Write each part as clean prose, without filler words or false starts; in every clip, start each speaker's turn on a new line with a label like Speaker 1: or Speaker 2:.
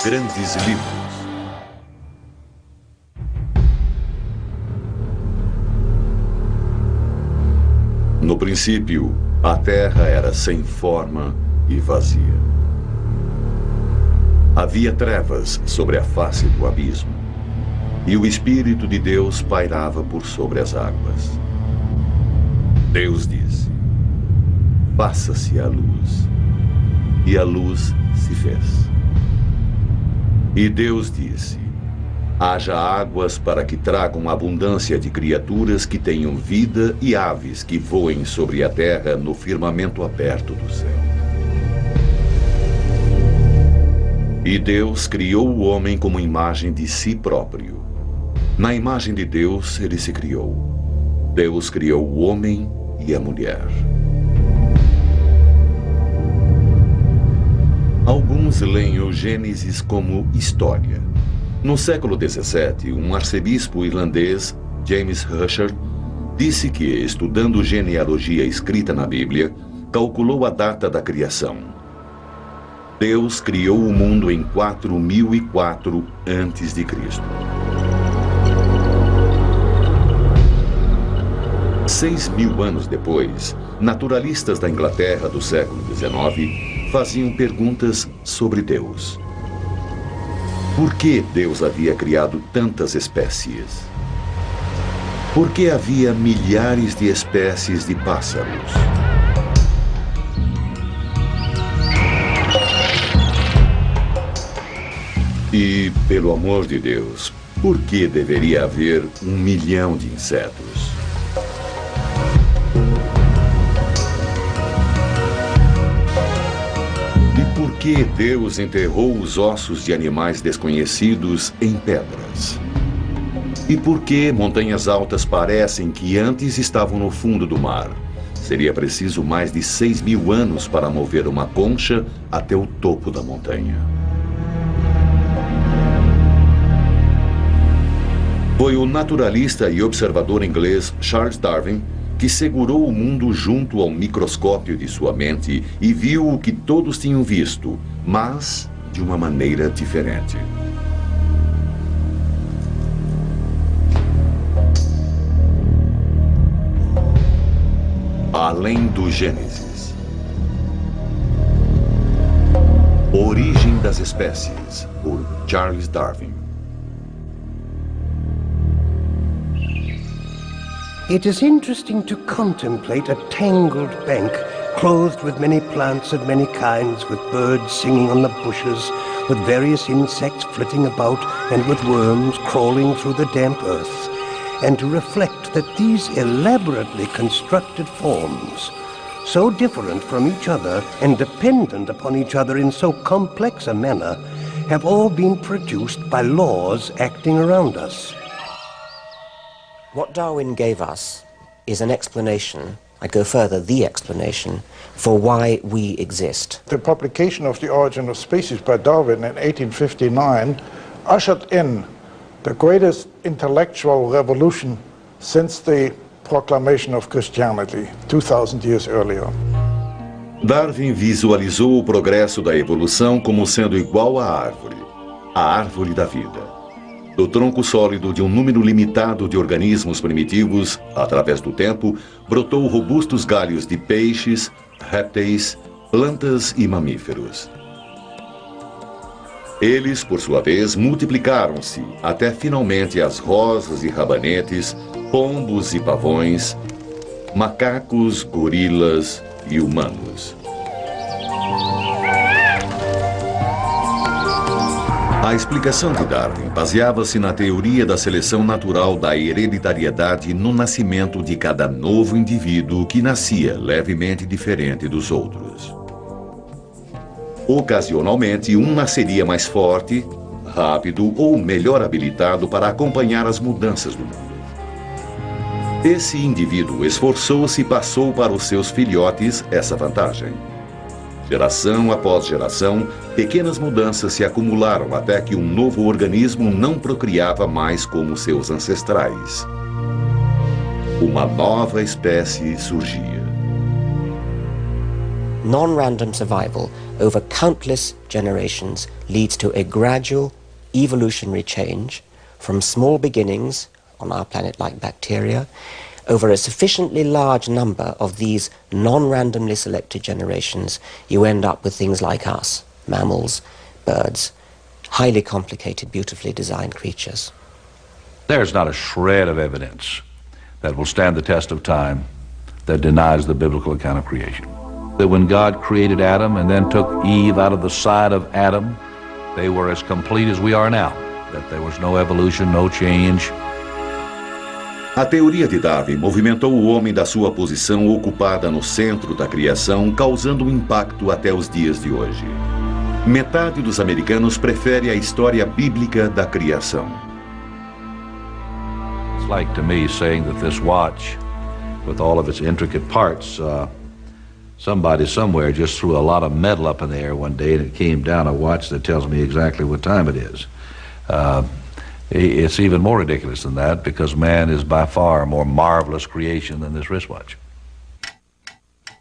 Speaker 1: grandes livros. No princípio, a terra era sem forma e vazia. Havia trevas sobre a face do abismo, e o Espírito de Deus pairava por sobre as águas. Deus disse: faça-se a luz, e a luz se fez. E Deus disse: haja águas para que tragam abundância de criaturas que tenham vida e aves que voem sobre a terra no firmamento aberto do céu. E Deus criou o homem como imagem de si próprio. Na imagem de Deus ele se criou. Deus criou o homem e a mulher. Alguns leem o Gênesis como história. No século XVII, um arcebispo irlandês, James Ussher, disse que, estudando genealogia escrita na Bíblia, calculou a data da criação. Deus criou o mundo em 4004 a.C. 6.000 anos depois, naturalistas da Inglaterra do século XIX faziam perguntas sobre Deus. Por que Deus havia criado tantas espécies? Por que havia milhares de espécies de pássaros? E, pelo amor de Deus, por que deveria haver 1 milhão de insetos? Por que Deus enterrou os ossos de animais desconhecidos em pedras? E por que montanhas altas parecem que antes estavam no fundo do mar? Seria preciso mais de 6.000 anos para mover uma concha até o topo da montanha. Foi o naturalista e observador inglês Charles Darwin que segurou o mundo junto ao microscópio de sua mente e viu o que todos tinham visto, mas de uma maneira diferente. Além do Gênesis. Origem das espécies, por Charles Darwin.
Speaker 2: It is interesting to contemplate a tangled bank clothed with many plants of many kinds, with birds singing on the bushes, with various insects flitting about, and with worms crawling through the damp earth, and to reflect that these elaborately constructed forms, so different from each other and dependent upon each other in so complex a manner, have all been produced by laws acting around us.
Speaker 3: What Darwin gave us is an explanation, I go further, the explanation, for why we exist.
Speaker 4: The publication of The Origin of Species by Darwin in 1859 ushered in the greatest intellectual revolution since the proclamation of Christianity 2,000 years earlier.
Speaker 1: Darwin visualizou o progresso da evolução como sendo igual à árvore da vida. Do tronco sólido de um número limitado de organismos primitivos, através do tempo, brotou robustos galhos de peixes, répteis, plantas e mamíferos. Eles, por sua vez, multiplicaram-se, até finalmente as rosas e rabanetes, pombos e pavões, macacos, gorilas e humanos. A explicação de Darwin baseava-se na teoria da seleção natural da hereditariedade no nascimento de cada novo indivíduo que nascia levemente diferente dos outros. Ocasionalmente, um nasceria mais forte, rápido ou melhor habilitado para acompanhar as mudanças do mundo. Esse indivíduo esforçou-se e passou para os seus filhotes essa vantagem. Geração após geração, pequenas mudanças se acumularam até que um novo organismo não procriava mais como seus ancestrais. Uma nova espécie surgia.
Speaker 3: Non-random survival over countless generations leads to a gradual evolutionary change from small beginnings on our planet like bacteria. Over a sufficiently large number of these non-randomly selected generations, you end up with things like us, mammals, birds, highly complicated, beautifully designed creatures.
Speaker 5: There's not a shred of evidence that will stand the test of time that denies the biblical account of creation. That when God created Adam and then took Eve out of the side of Adam, they were as complete as we are now. That there was no evolution, no change.
Speaker 1: A teoria de Darwin movimentou o homem da sua posição ocupada no centro da criação, causando um impacto até os dias de hoje. Metade dos americanos prefere a história bíblica da criação.
Speaker 5: It's like to me saying that this watch, with all of its intricate parts, somebody somewhere just threw a lot of metal up in the air one day and it came down a watch that tells me exactly what time it is. It's even more ridiculous than that, because man is by far a more marvelous creation than this wristwatch.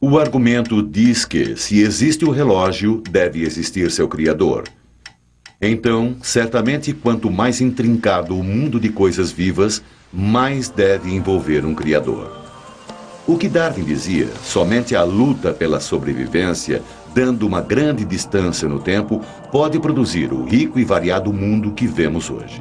Speaker 1: O argumento diz que, se existe o relógio, deve existir seu criador. Então, certamente, quanto mais intrincado o mundo de coisas vivas, mais deve envolver um criador. O que Darwin dizia, somente a luta pela sobrevivência, dando uma grande distância no tempo, pode produzir o rico e variado mundo que vemos hoje.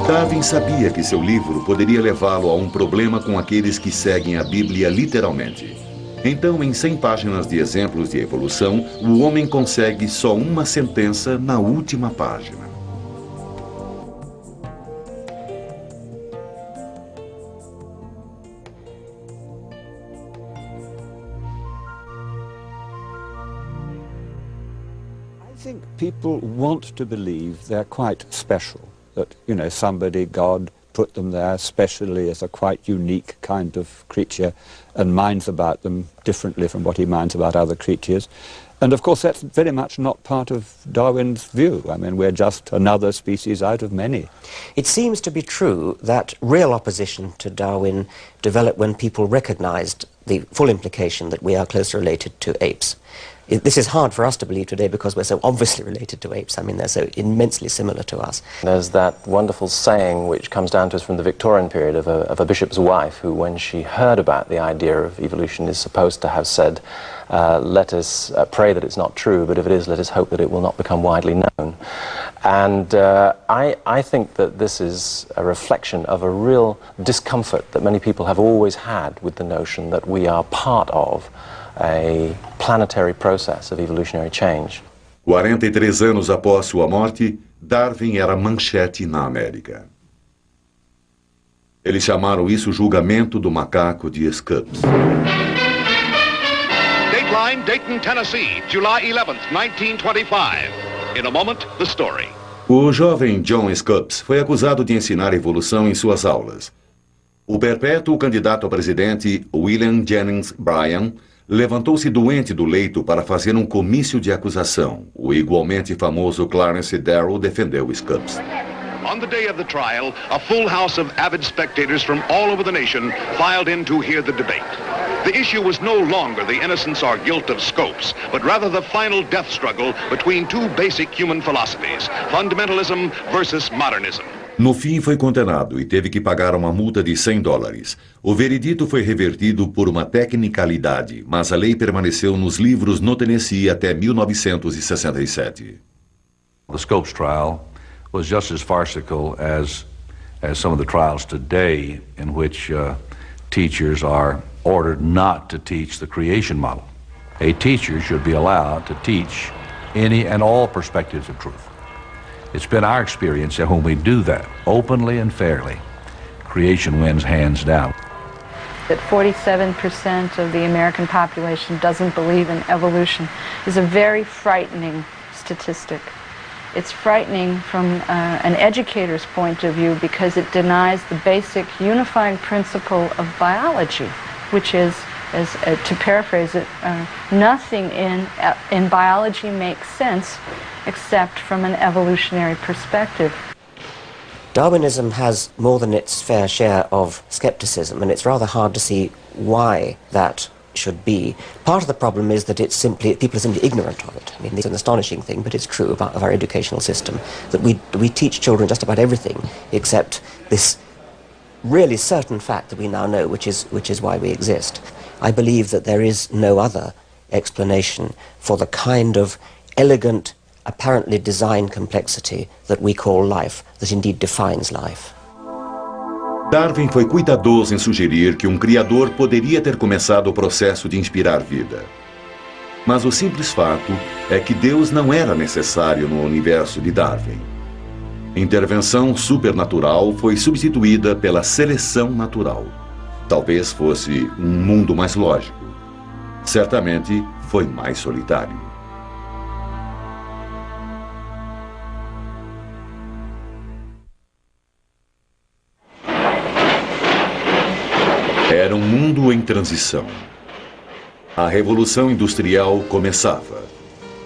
Speaker 1: Darwin sabia que seu livro poderia levá-lo a um problema com aqueles que seguem a Bíblia literalmente. Então, em 100 páginas de exemplos de evolução, o homem consegue só uma sentença na última página.
Speaker 6: I think people want to believe they're quite special. That, you know, somebody, God, put them there specially as a quite unique kind of creature and minds about them differently from what he minds about other creatures. And of course that's very much not part of Darwin's view. I mean, we're just another species out of many.
Speaker 3: It seems to be true that real opposition to Darwin developed when people recognized the full implication that we are closely related to apes. This is hard for us to believe today because we're so obviously related to apes. I mean, they're so immensely similar to us.
Speaker 7: There's that wonderful saying which comes down to us from the Victorian period of a bishop's wife who, when she heard about the idea of evolution, is supposed to have said, let us pray that it's not true, but if it is, let us hope that it will not become widely known. And I think that this is a reflection of a real discomfort that many people have always had with the notion that we are part of a planetary process of evolutionary change.
Speaker 1: 43 anos após sua morte, Darwin era manchete na América. Eles chamaram isso julgamento do macaco de Scopes.
Speaker 8: Dateline, Dayton, Tennessee, July 11th, 1925. In a moment, the story.
Speaker 1: O jovem John Scopes foi acusado de ensinar evolução em suas aulas. O perpétuo candidato a presidente, William Jennings Bryan, levantou-se doente do leito para fazer um comício de acusação. O igualmente famoso Clarence Darrow defendeu Scopes.
Speaker 8: On the day of the trial, a full house of avid spectators from all over the nation filed in to hear the debate. The issue was no longer the innocence or guilt of Scopes, but rather the final death struggle between two basic human philosophies, fundamentalism versus modernism.
Speaker 1: No fim, foi condenado e teve que pagar uma multa de $100. O veredito foi revertido por uma tecnicalidade, mas a lei permaneceu nos livros no Tennessee até 1967.
Speaker 5: The Scopes trial was just as farcical as some of the trials today, in which teachers are ordered not to teach the creation model. A teacher should be allowed to teach any and all perspectives of truth. It's been our experience that when we do that, openly and fairly, creation wins hands down.
Speaker 9: That 47% of the American population doesn't believe in evolution is a very frightening statistic. It's frightening from an educator's point of view because it denies the basic unifying principle of biology, which is, to paraphrase it, nothing in biology makes sense except from an evolutionary perspective.
Speaker 3: Darwinism has more than its fair share of skepticism, and it's rather hard to see why that should be. Part of the problem is that people are simply ignorant of it. I mean, it's an astonishing thing, but it's true about our educational system, that we teach children just about everything except this really certain fact that we now know, which is why we exist. I believe that there is no other explanation for the kind of elegant, apparently designed complexity that we call life, that indeed defines life.
Speaker 1: Darwin foi cuidadoso em sugerir que um criador poderia ter começado o processo de inspirar vida. Mas o simples fato é que Deus não era necessário no universo de Darwin. Intervenção supernatural foi substituída pela seleção natural. Talvez fosse um mundo mais lógico. Certamente foi mais solitário. Era um mundo em transição. A Revolução Industrial começava.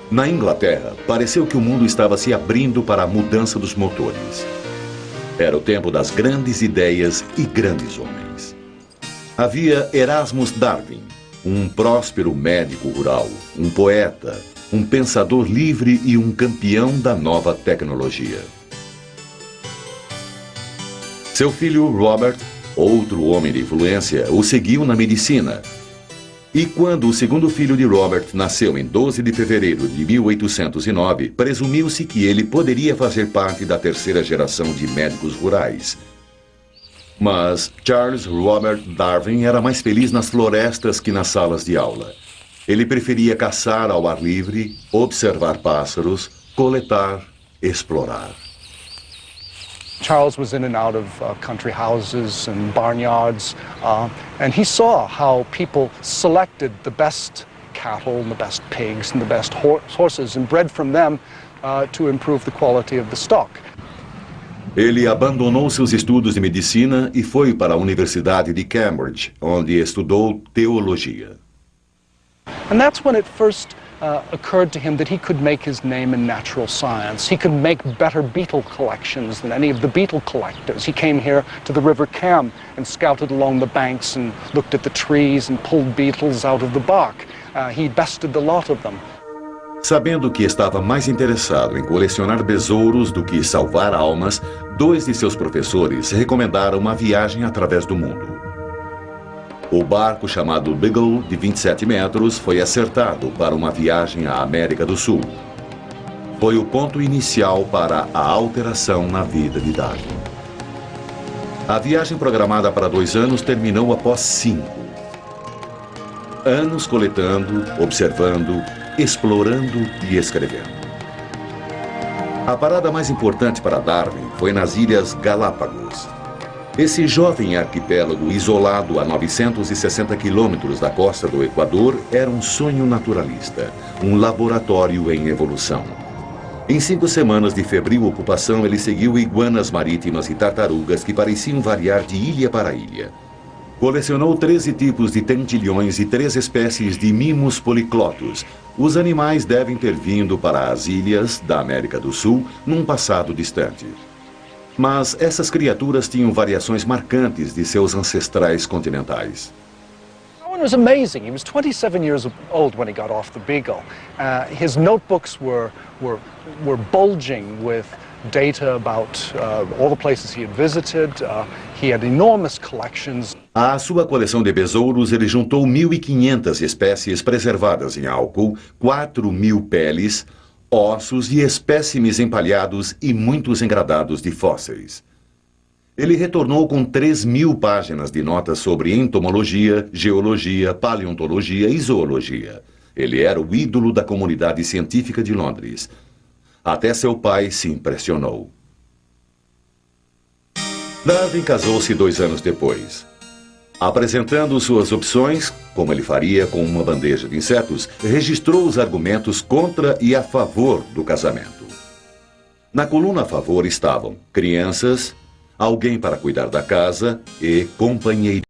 Speaker 1: Na Inglaterra, pareceu que o mundo estava se abrindo para a mudança dos motores. Era o tempo das grandes ideias e grandes homens. Havia Erasmus Darwin, um próspero médico rural, um poeta, um pensador livre e um campeão da nova tecnologia. Seu filho Robert, outro homem de influência, o seguiu na medicina. E quando o segundo filho de Robert nasceu em 12 de fevereiro de 1809, presumiu-se que ele poderia fazer parte da terceira geração de médicos rurais. Mas Charles Robert Darwin era mais feliz nas florestas que nas salas de aula. Ele preferia caçar ao ar livre, observar pássaros, coletar, explorar.
Speaker 10: Charles was in and out of country houses and barnyards, and he saw how people selected the best cattle and the best pigs and the best horses and bred from them to improve the quality of the stock.
Speaker 1: Ele abandonou seus estudos de medicina e foi para a Universidade de Cambridge, onde estudou teologia.
Speaker 10: And that's when it first occurred to him that he could make his name in natural science. He could make better beetle collections than any of the beetle collectors. He came here to the River Cam and scouted along the banks and looked at the trees and pulled beetles out of the bark. He bested the lot of them.
Speaker 1: Sabendo que estava mais interessado em colecionar besouros do que salvar almas, dois de seus professores recomendaram uma viagem através do mundo. O barco chamado Beagle, de 27 metros, foi acertado para uma viagem à América do Sul. Foi o ponto inicial para a alteração na vida de Darwin. A viagem programada para 2 anos terminou após 5. Anos coletando, observando, explorando e escrevendo. A parada mais importante para Darwin foi nas Ilhas Galápagos. Esse jovem arquipélago isolado a 960 quilômetros da costa do Equador era um sonho naturalista, um laboratório em evolução. Em 5 semanas de febril ocupação, ele seguiu iguanas marítimas e tartarugas que pareciam variar de ilha para ilha. Colecionou 13 tipos de tentilhões e 3 espécies de mimos policlotos. Os animais devem ter vindo para as ilhas da América do Sul num passado distante. Mas essas criaturas tinham variações marcantes de seus ancestrais continentais.
Speaker 10: Darwin was amazing. He was 27 years old when he got off the Beagle. His notebooks were bulging with data about all the places he had visited. He had enormous collections.
Speaker 1: À sua coleção de besouros, ele juntou 1.500 espécies preservadas em álcool, 4.000 peles, ossos e espécimes empalhados e muitos engradados de fósseis. Ele retornou com 3.000 páginas de notas sobre entomologia, geologia, paleontologia e zoologia. Ele era o ídolo da comunidade científica de Londres. Até seu pai se impressionou. Darwin casou-se 2 anos depois. Apresentando suas opções, como ele faria com uma bandeja de insetos, registrou os argumentos contra e a favor do casamento. Na coluna a favor estavam crianças, alguém para cuidar da casa e companheiros.